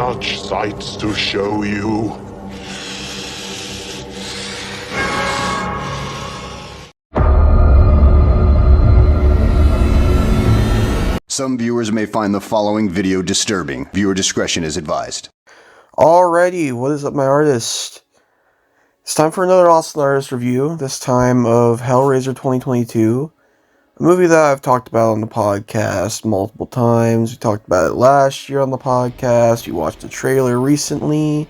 such sights to show you. Some viewers may find the following video disturbing. Viewer discretion is advised. Alrighty, what is up, my artist? It's time for another Austintheartist review, this time of Hellraiser 2022. A movie that I've talked about on the podcast multiple times. We talked about it last year on the podcast. We watched the trailer recently.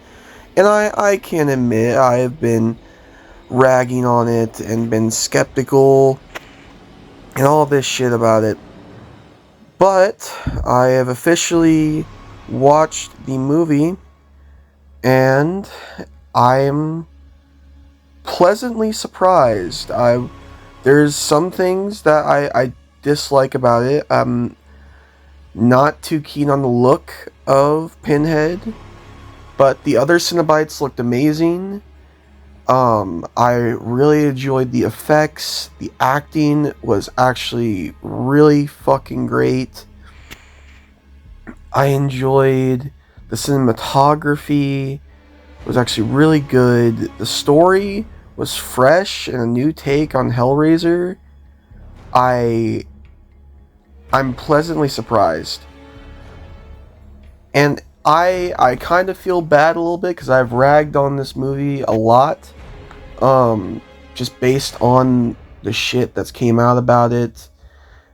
And I can admit I have been ragging on it and been skeptical and all this shit about it. But I have officially watched the movie and I am pleasantly surprised. There's some things that I dislike about it. I'm not too keen on the look of Pinhead, but the other Cenobites looked amazing. I really enjoyed the effects. The acting was actually really fucking great. I enjoyed the cinematography. It was actually really good. The story was fresh and a new take on Hellraiser. I'm pleasantly surprised. And I kind of feel bad a little bit because I've ragged on this movie a lot. Just based on the shit that's came out about it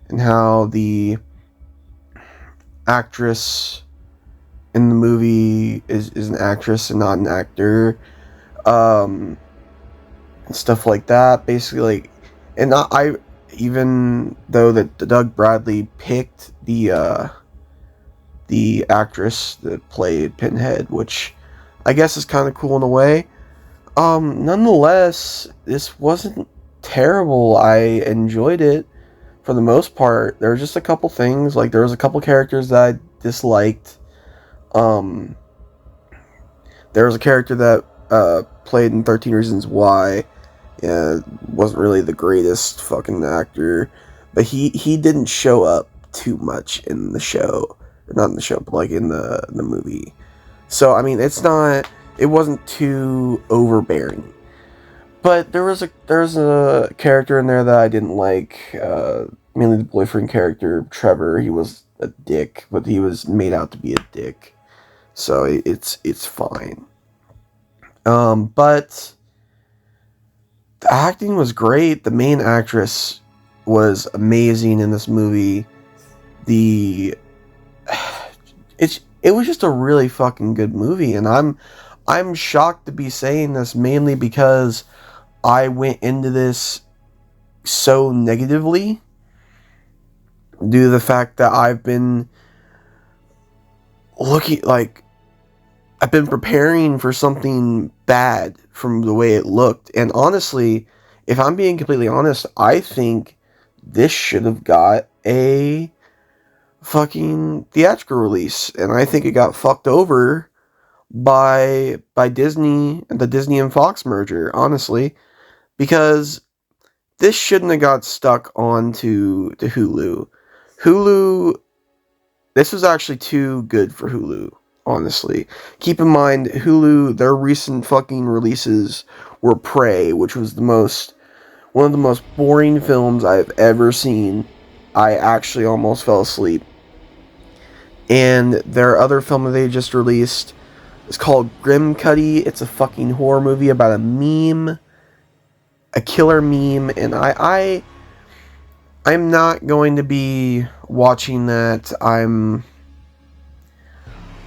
and how the actress in the movie is an actress and not an actor, and stuff like that. Basically, like, and I even though that Doug Bradley picked the actress that played Pinhead, which I guess is kind of cool in a way. Nonetheless, this wasn't terrible. I enjoyed it for the most part. There were just a couple things, like there was a couple characters that I disliked. There was a character that played in 13 Reasons Why. Yeah, wasn't really the greatest fucking actor, but he didn't show up too much in the show. Not in the show, but like in the movie. So I mean, it wasn't too overbearing. But there was a character in there that I didn't like. Mainly the boyfriend character, Trevor. He was a dick, but he was made out to be a dick. So it's fine. But the acting was great. The main actress was amazing in this movie. It was just a really fucking good movie, and I'm shocked to be saying this mainly because I went into this so negatively due to the fact that I've been preparing for something bad from the way it looked. And honestly, if I'm being completely honest, I think this should have got a fucking theatrical release, and I think it got fucked over by Disney and the Disney and Fox merger, honestly, because this shouldn't have got stuck onto Hulu. This was actually too good for Hulu, honestly. Keep in mind, Hulu, their recent fucking releases were Prey, which was one of the most boring films I've ever seen. I actually almost fell asleep. And their other film that they just released is called Grim Cuddy. It's a fucking horror movie about a meme, a killer meme, and I'm not going to be watching that.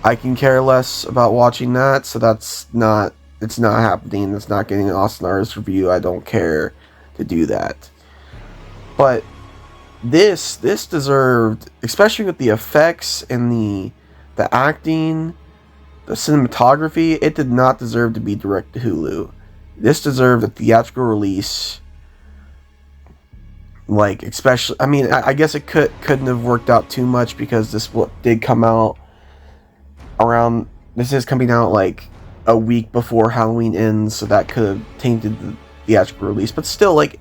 I can care less about watching that, so it's not happening. It's not getting an Austintheartist review. I don't care to do that. But this deserved, especially with the effects and the acting, the cinematography, it did not deserve to be direct to Hulu. This deserved a theatrical release. Like, especially, I mean, I guess it couldn't have worked out too much because this did come out this is coming out like a week before Halloween ends, so that could have tainted the theatrical release. But still, like,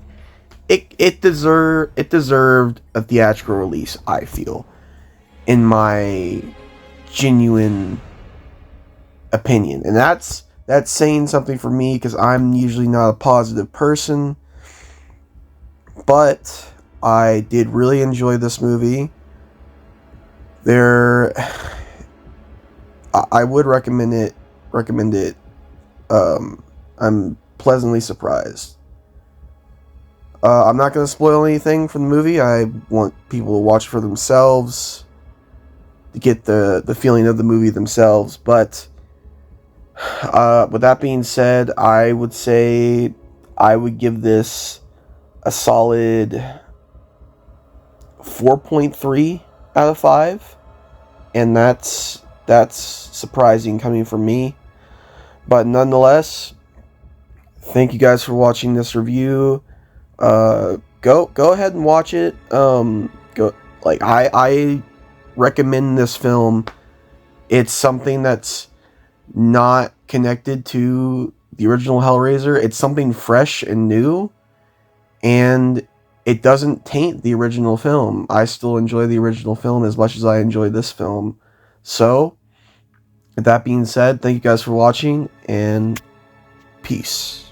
it deserved a theatrical release, I feel, in my genuine opinion. And that's saying something for me, because I'm usually not a positive person. But I did really enjoy this movie. I would recommend it. I'm pleasantly surprised. I'm not going to spoil anything from the movie. I want people to watch for themselves, to get the feeling of the movie themselves. But with that being said, I would say I would give this a solid 4.3 out of 5. And that's surprising coming from me. But nonetheless, thank you guys for watching this review. Go ahead and watch it. I recommend this film. It's something that's not connected to the original Hellraiser. It's something fresh and new, and it doesn't taint the original film. I still enjoy the original film as much as I enjoy this film. So, with that being said, thank you guys for watching, and peace.